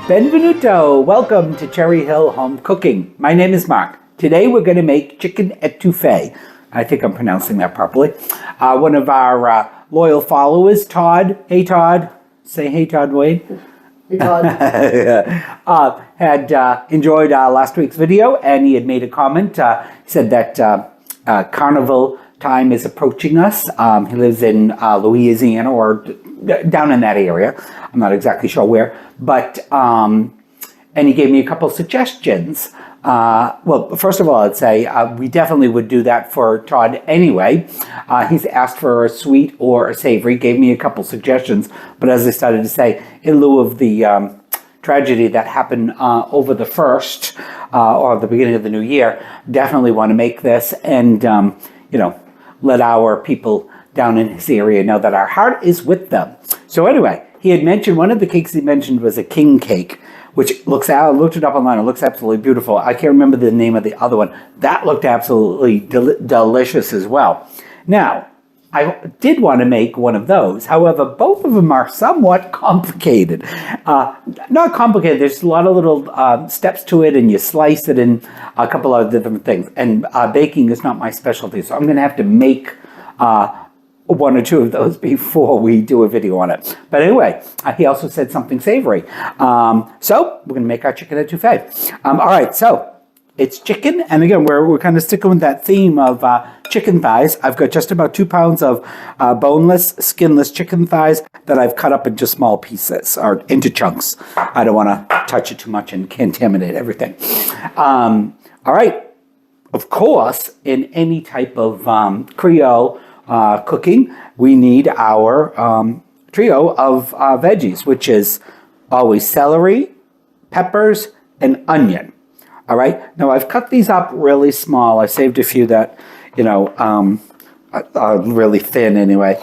Benvenuto! Welcome to Cherry Hill Home Cooking. My name is Mark. Today we're going to make chicken etouffee. I think I'm pronouncing that properly. One of our loyal followers, Todd. Hey Todd. Say hey Todd, Wade. Hey Todd. Had enjoyed last week's video, and he had made a comment. He said that carnival time is approaching us. He lives in Louisiana or down in that area. I'm not exactly sure where, but and he gave me a couple suggestions. Well, first of all, I'd say we definitely would do that for Todd anyway. He's asked for a sweet or a savory, gave me a couple suggestions, but as I started to say, in lieu of the tragedy that happened over the first or the beginning of the new year, definitely want to make this and, let our people down in his area know that our heart is with them. So anyway, he had mentioned, one of the cakes he mentioned was a king cake, which looks out, I looked it up online, it looks absolutely beautiful. I can't remember the name of the other one. That looked absolutely delicious as well. Now, I did want to make one of those. However, both of them are somewhat complicated. Not complicated, there's a lot of little steps to it, and you slice it in a couple of different things. And baking is not my specialty, so I'm going to have to make one or two of those before we do a video on it. But anyway, he also said something savory. So we're going to make our chicken etouffee. All right, so it's chicken, and again, we're kind of sticking with that theme of chicken thighs. I've got just about 2 pounds of boneless, skinless chicken thighs that I've cut up into small pieces or into chunks. I don't want to touch it too much and contaminate everything. All right, of course, in any type of Creole cooking, we need our trio of veggies, which is always celery, peppers, and onion. All right. Now I've cut these up really small. I saved a few that, are really thin anyway,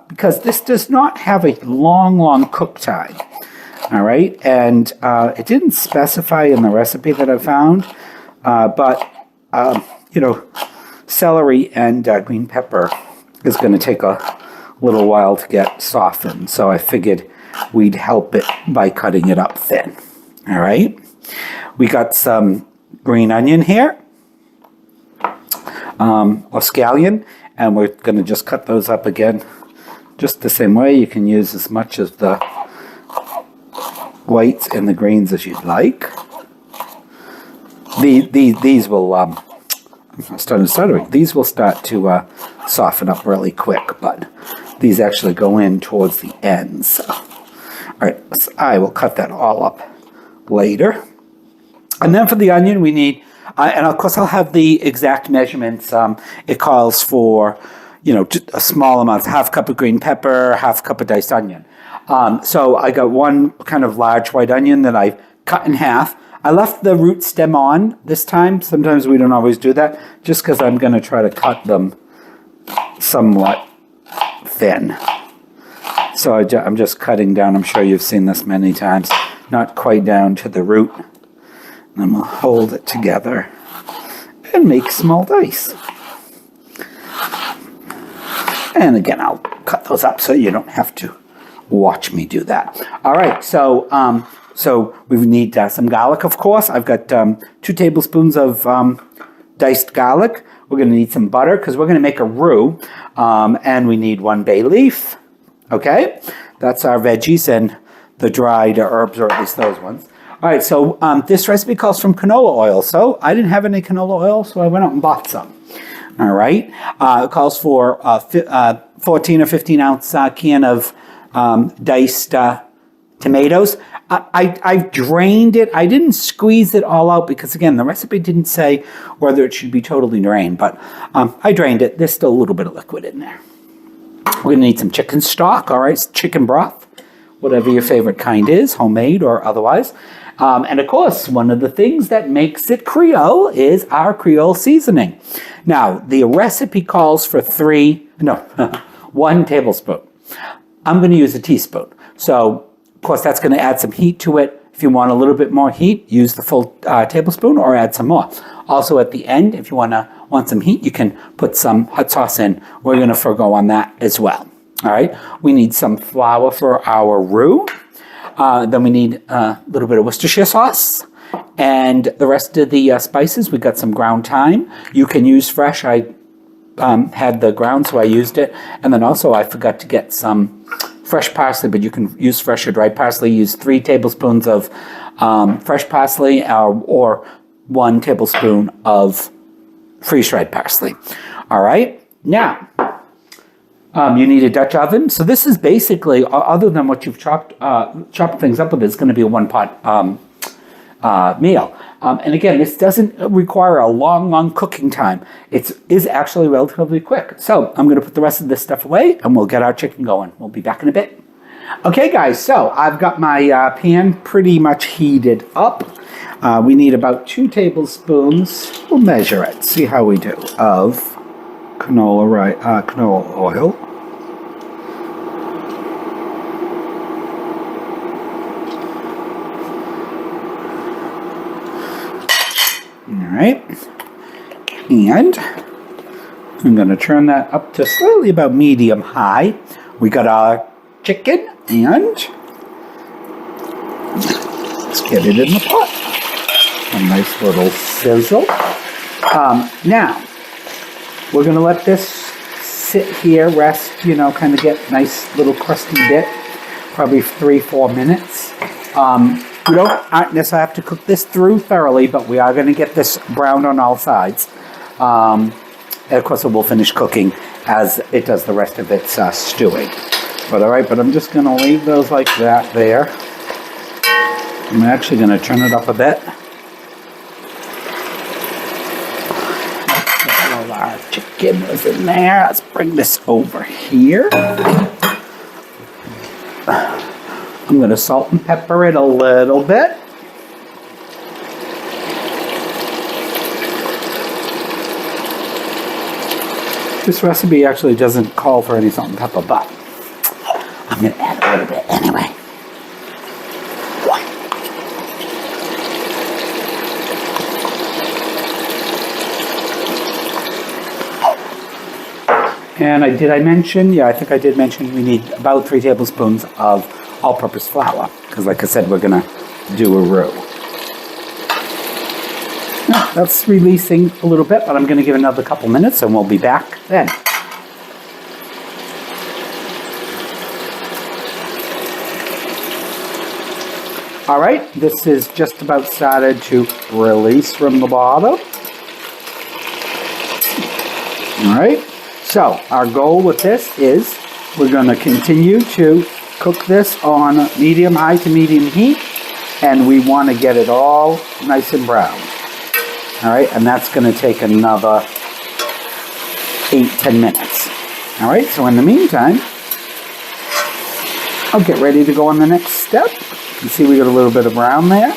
because this does not have a long cook time. All right. And it didn't specify in the recipe that I found, but celery and green pepper is going to take a little while to get softened. So I figured we'd help it by cutting it up thin. All right. We got some green onion here, or scallion, and we're going to just cut those up again just the same way. You can use as much of the whites and the greens as you'd like. These will, these will start to soften up really quick, but these actually go in towards the ends. So. All right, so I will cut that all up later. And then for the onion, we need, and of course I'll have the exact measurements. It calls for, just a small amount, half cup of green pepper, half cup of diced onion. So I got one kind of large white onion that I've cut in half. I left the root stem on this time. Sometimes we don't always do that, just because I'm going to try to cut them somewhat thin. So I'm just cutting down. I'm sure you've seen this many times. Not quite down to the root. And we'll hold it together and make small dice. And again, I'll cut those up so you don't have to watch me do that. All right, so we need some garlic, of course. I've got 2 tablespoons of diced garlic. We're going to need some butter because we're going to make a roux. And we need 1 bay leaf. Okay, that's our veggies and the dried herbs, or at least those ones. All right, so this recipe calls from canola oil. So I didn't have any canola oil, so I went out and bought some. All right, it calls for 14 or 15 ounce can of diced tomatoes. I've drained it. I didn't squeeze it all out because, again, the recipe didn't say whether it should be totally drained, but I drained it. There's still a little bit of liquid in there. We're going to need some chicken stock, all right, chicken broth, whatever your favorite kind is, homemade or otherwise. And of course, one of the things that makes it Creole is our Creole seasoning. Now, the recipe calls for 1 tablespoon. I'm going to use a teaspoon. So, of course, that's going to add some heat to it. If you want a little bit more heat, use the full tablespoon or add some more. Also, at the end, if you want some heat, you can put some hot sauce in. We're going to forgo on that as well. All right. We need some flour for our roux. Then we need a little bit of Worcestershire sauce. And the rest of the spices, we got some ground thyme. You can use fresh. I had the ground, so I used it. And then also I forgot to get some fresh parsley, but you can use fresh or dried parsley. Use 3 tablespoons of fresh parsley or 1 tablespoon of freeze-dried parsley. All right. Now, you need a Dutch oven. So this is basically, other than what you've chopped things up with, it's going to be a one-pot meal. And again, this doesn't require a long cooking time. It is actually relatively quick. So I'm going to put the rest of this stuff away and we'll get our chicken going. We'll be back in a bit. Okay, guys, so I've got my pan pretty much heated up. We need about 2 tablespoons. We'll measure it, see how we do, of canola oil. Alright, and I'm going to turn that up to slightly about medium high. We got our chicken, and let's get it in the pot. A nice little sizzle. Now, we're going to let this sit here, rest, kind of get nice little crusty bit, probably 3-4 minutes. We don't necessarily have to cook this through thoroughly, but we are going to get this browned on all sides. And of course, it will finish cooking as it does the rest of its stewing. But all right, but I'm just going to leave those like that there. I'm actually going to turn it up a bit. While our chicken is in there, let's bring this over here. I'm going to salt and pepper it a little bit. This recipe actually doesn't call for any salt and pepper, but I'm going to add a little bit anyway. And did I mention? Yeah, I think I did mention we need about 3 tablespoons of all-purpose flour, because like I said, we're going to do a roux. Now, that's releasing a little bit, but I'm going to give it another couple minutes and we'll be back then. All right, this is just about started to release from the bottom. All right, so our goal with this is we're going to continue to cook this on medium-high to medium heat, and we want to get it all nice and brown. All right, and that's going to take another 8-10 minutes. All right, so in the meantime, I'll get ready to go on the next step. You see we got a little bit of brown there.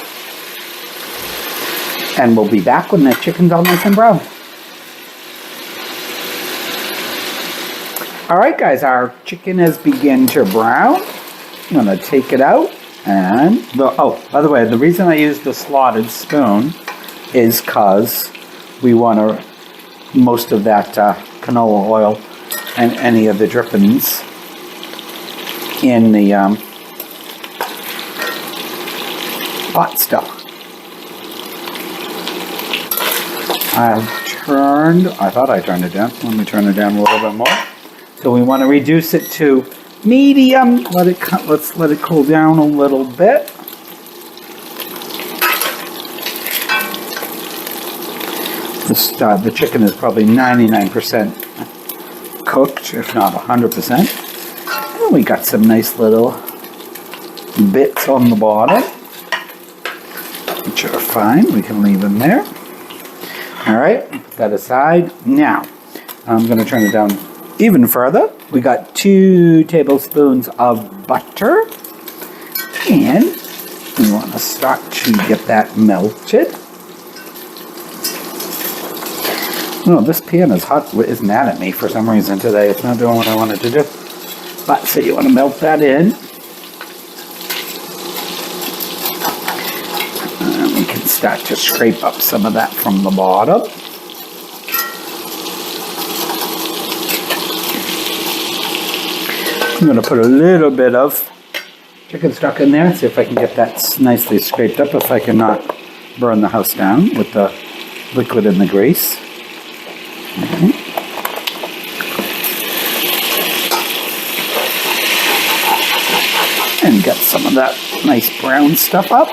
And we'll be back when the chicken's all nice and brown. All right, guys, our chicken has begun to brown. I'm going to take it out. And, by the way, the reason I use the slotted spoon is because we want most of that canola oil and any of the drippings in the pot still. I thought I turned it down. Let me turn it down a little bit more. So we want to reduce it to medium. Let's let it cool down a little bit. The chicken is probably 99% cooked, if not 100%. And we got some nice little bits on the bottom, which are fine. We can leave them there. All right, put that aside. Now, I'm going to turn it down even further. We got 2 tablespoons of butter, and we want to start to get that melted. Oh, this pan is mad at me for some reason today. It's not doing what I wanted to do. But so you want to melt that in. And we can start to scrape up some of that from the bottom. I'm going to put a little bit of chicken stock in there. See if I can get that nicely scraped up, if I can not burn the house down with the liquid and the grease. Okay. And get some of that nice brown stuff up.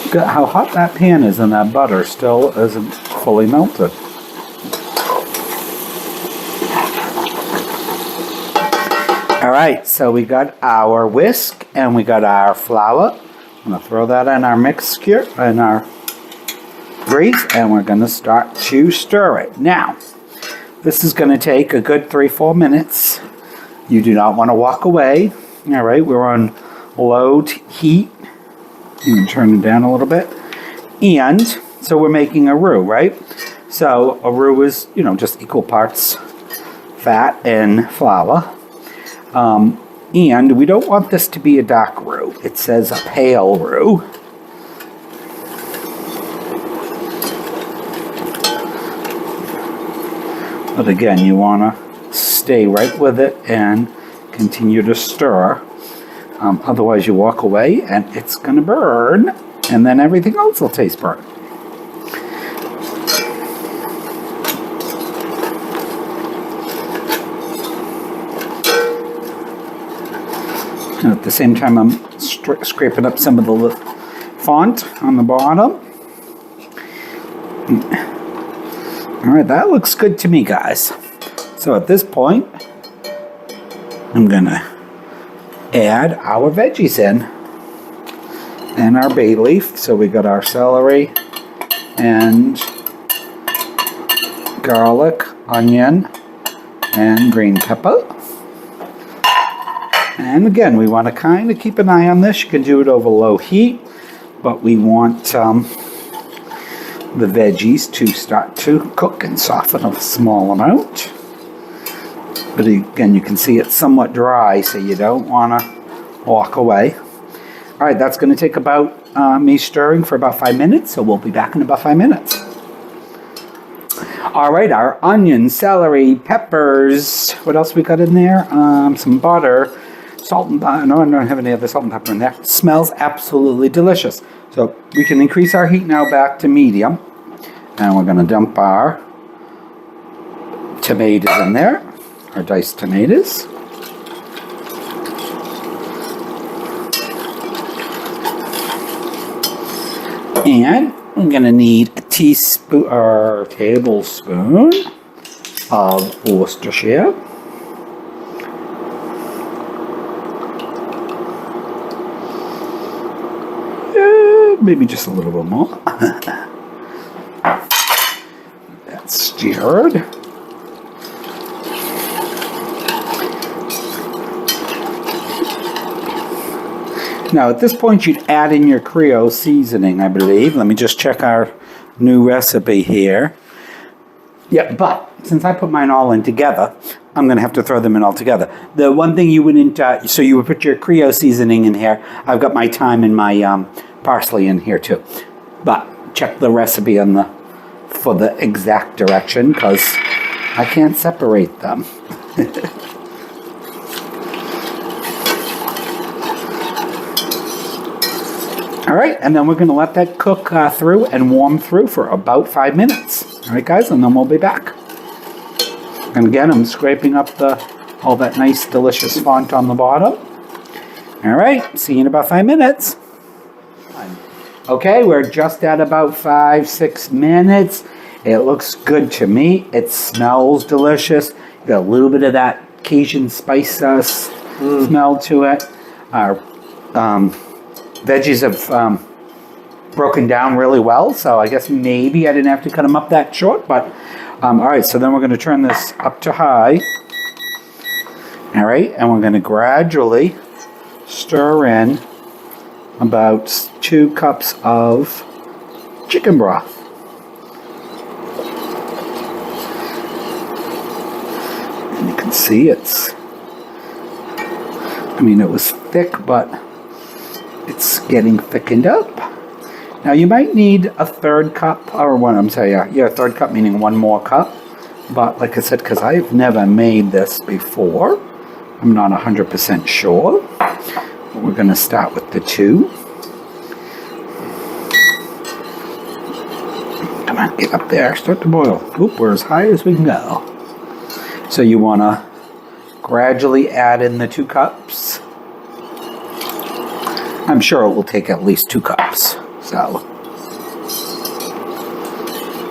Look at how hot that pan is, and that butter still isn't fully melted. All right, so we got our whisk and we got our flour. I'm going to throw that in our mixture, in our grease, and we're going to start to stir it. Now, this is going to take a good 3-4 minutes. You do not want to walk away. All right, we're on low heat. You can turn it down a little bit. And so we're making a roux, right? So a roux is, you know, just equal parts fat and flour. And we don't want this to be a dark roux. It says a pale roux. But again, you want to stay right with it and continue to stir. Otherwise you walk away and it's going to burn, and then everything else will taste burnt. And at the same time I'm scraping up some of the font on the bottom. Alright, that looks good to me, guys. So at this point, I'm going to add our veggies in and our bay leaf. So we got our celery and garlic, onion, and green pepper. And again, we want to kind of keep an eye on this. You can do it over low heat, but we want the veggies to start to cook and soften a small amount. But again, you can see it's somewhat dry, so you don't want to walk away. All right, that's going to take about me stirring for about 5 minutes, so we'll be back in about 5 minutes. All right, our onion, celery, peppers. What else we got in there? Some butter, salt and pepper. No, I don't have any other salt and pepper in there. Smells absolutely delicious. So we can increase our heat now back to medium. And we're going to dump our tomatoes in there. Our diced tomatoes. And I'm going to need a teaspoon or tablespoon of Worcestershire. Maybe just a little bit more. That's stirred. Now at this point you'd add in your Creole seasoning, I believe. Let me just check our new recipe here. Yeah, but since I put mine all in together, I'm going to have to throw them in all together. The one thing you wouldn't, so you would put your Creole seasoning in here. I've got my thyme and my parsley in here too. But check the recipe on for the exact direction, because I can't separate them. All right, and then we're going to let that cook through and warm through for about 5 minutes. All right, guys, and then we'll be back. And again, I'm scraping up all that nice, delicious font on the bottom. All right, see you in about 5 minutes. Okay, we're just at about 5-6 minutes. It looks good to me. It smells delicious. Got a little bit of that Cajun spice smell to it. Our veggies have broken down really well, so I guess maybe I didn't have to cut them up that short, but all right, so then we're going to turn this up to high. All right, and we're going to gradually stir in about 2 cups of chicken broth. And you can see it was thick, but it's getting thickened up. Now you might need a third cup, or a third cup, meaning one more cup. But like I said, because I've never made this before, I'm not 100% sure. But we're going to start with the 2. Come on, get up there, start to boil. Oop, we're as high as we can go. So you want to gradually add in the 2 cups. I'm sure it will take at least 2 cups. So,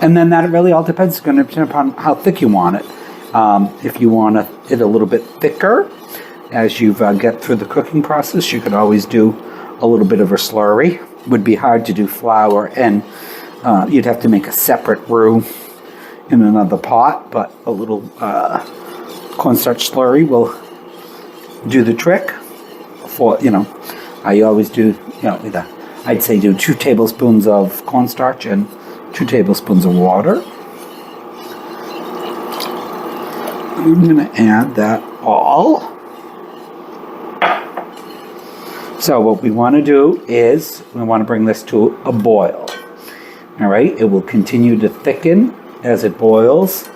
and then that really all depends. It's going to depend upon how thick you want it. If you want it a little bit thicker, as you get through the cooking process, you could always do a little bit of a slurry. It would be hard to do flour, and you'd have to make a separate roux in another pot, but a little cornstarch slurry will do the trick. For, I always do, I'd say do 2 tablespoons of cornstarch and 2 tablespoons of water. I'm going to add that all. So what we want to do is we want to bring this to a boil. All right, it will continue to thicken as it boils,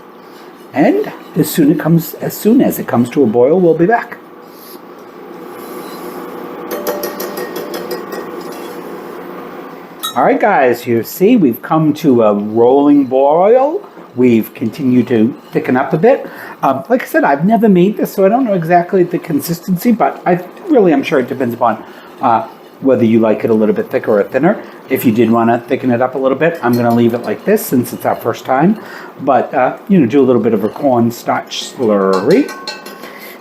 and as soon as it comes to a boil, we'll be back. All right, guys, you see we've come to a rolling boil. We've continued to thicken up a bit. Like I said, I've never made this, so I don't know exactly the consistency, but I'm sure it depends upon whether you like it a little bit thicker or thinner. If you did want to thicken it up a little bit, I'm going to leave it like this since it's our first time. But, do a little bit of a cornstarch slurry.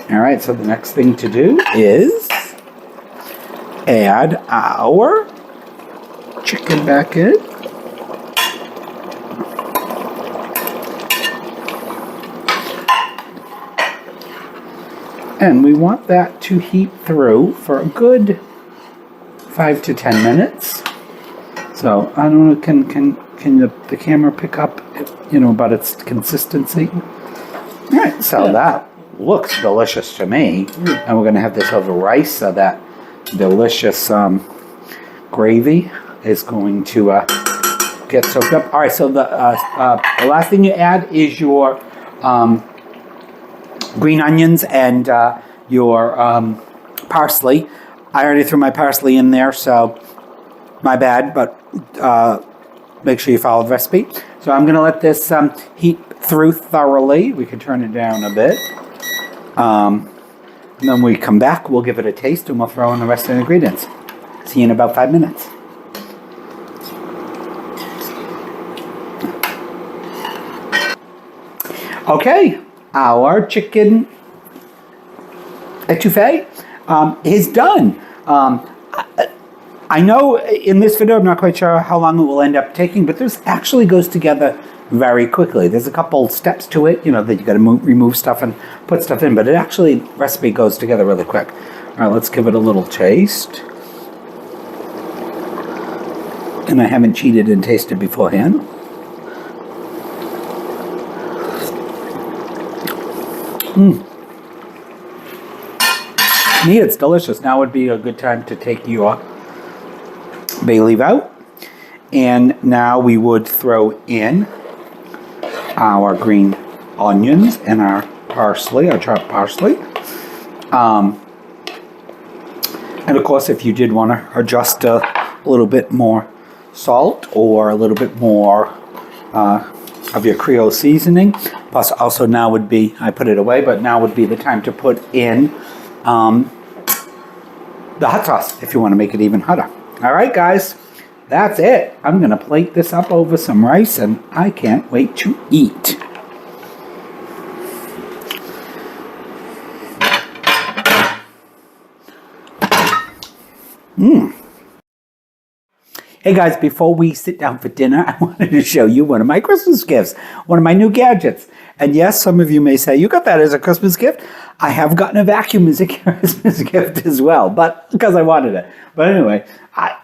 All right, so the next thing to do is add our chicken back in. And we want that to heat through for a good 5 to 10 minutes. So I don't know, can the camera pick up, about its consistency? All right, so that looks delicious to me. And we're going to have this over rice, so that delicious gravy is going to get soaked up. All right, so the last thing you add is your green onions and your parsley. I already threw my parsley in there, so my bad, but make sure you follow the recipe. So I'm going to let this heat through thoroughly. We can turn it down a bit. And then when we come back, we'll give it a taste, and we'll throw in the rest of the ingredients. See you in about 5 minutes. Okay, our chicken etouffee is done. I know in this video, I'm not quite sure how long it will end up taking, but this actually goes together very quickly. There's a couple steps to it, that you got to remove stuff and put stuff in, but it actually, recipe goes together really quick. All right, let's give it a little taste. And I haven't cheated and tasted beforehand. Me, it's delicious. Now would be a good time to take your bay leaf out. And now we would throw in our green onions and our parsley, our chopped parsley. And of course, if you did want to adjust a little bit more salt or a little bit more of your Creole seasoning. Plus also now would be, I put it away, but now would be the time to put in the hot sauce if you want to make it even hotter. All right, guys, that's it. I'm going to plate this up over some rice, and I can't wait to eat. Hey guys, before we sit down for dinner, I wanted to show you one of my Christmas gifts, one of my new gadgets. And yes, some of you may say, you got that as a Christmas gift? I have gotten a vacuum as a Christmas gift as well, but because I wanted it. But anyway, I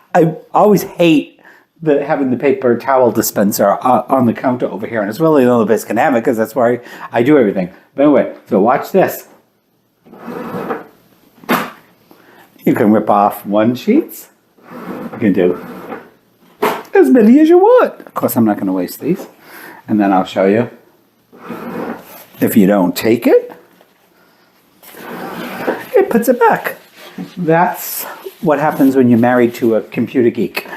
always hate having the paper towel dispenser on the counter over here, and it's really the only place I can have it because that's where I do everything. But anyway, so watch this. You can rip off one sheet, You can do as many as you want. Of course, I'm not going to waste these. And then I'll show you. If you don't take it, it puts it back. That's what happens when you're married to a computer geek.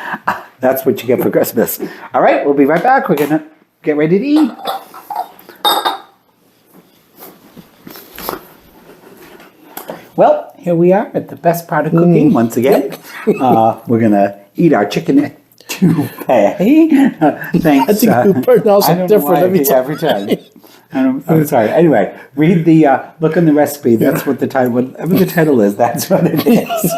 That's what you get for Christmas. All right, we'll be right back. We're going to get ready to eat. Well, here we are at the best part of cooking once again. We're going to eat our chicken etouffee. Thanks. I think you pronounce it different every time. I'm sorry. Anyway, read the, look in the recipe. That's what the title, whatever the title is, that's what it is.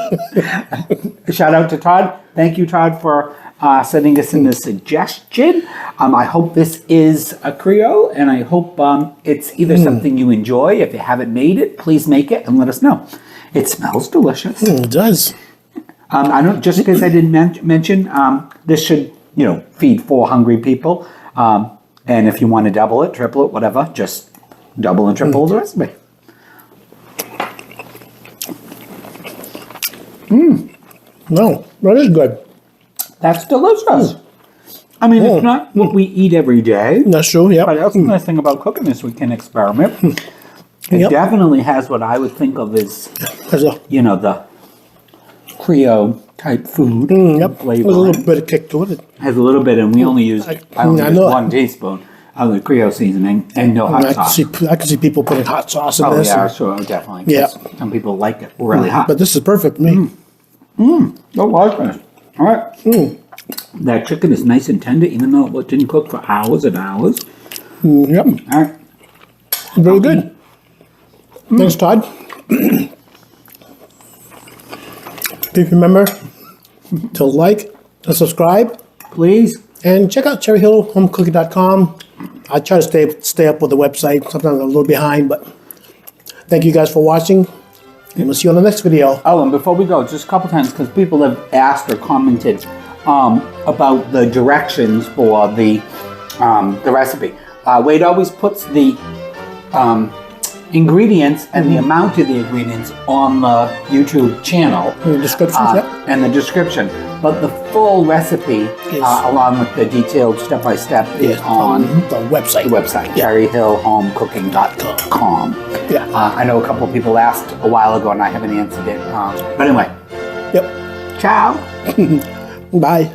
Shout out to Todd. Thank you, Todd, for sending us in a suggestion. I hope this is a Creole, and I hope it's either something you enjoy. If you haven't made it, please make it and let us know. It smells delicious. It does. I don't, just because I didn't mention, this should, feed 4 hungry people. And if you want to double it, triple it, whatever, just double and triple the recipe. No, that is good. That's delicious. I mean, it's not what we eat every day. That's true, yeah. But that's the nice thing about cooking is we can experiment. It definitely has what I would think of as, the Creole type food. Flavor. There's a little bit of kick to it. Has a little bit, and we only use, I only use 1 teaspoon of the Creole seasoning and no hot sauce. I can see people putting hot sauce in this. Oh, yeah, sure, definitely. Yeah. Some people like it really hot. But this is perfect for me. Delicious. All right. That chicken is nice and tender, even though it didn't cook for hours and hours. Yep. All right. Very good. Thanks, Todd. Please remember to like and subscribe. Please. And check out cherryhillhomecooking.com. I try to stay up with the website. Sometimes I'm a little behind, but thank you guys for watching. And we'll see you on the next video. Oh, and before we go, just a couple times, because people have asked or commented about the directions for the recipe. Wade always puts the ingredients and the amount of the ingredients on the YouTube channel. In the description, and the description. But the full recipe, along with the detailed step-by-step, is on the website. cherryhillhomecooking.com. Yeah. I know a couple of people asked a while ago, and I haven't answered it. But anyway. Yep. Ciao. Bye.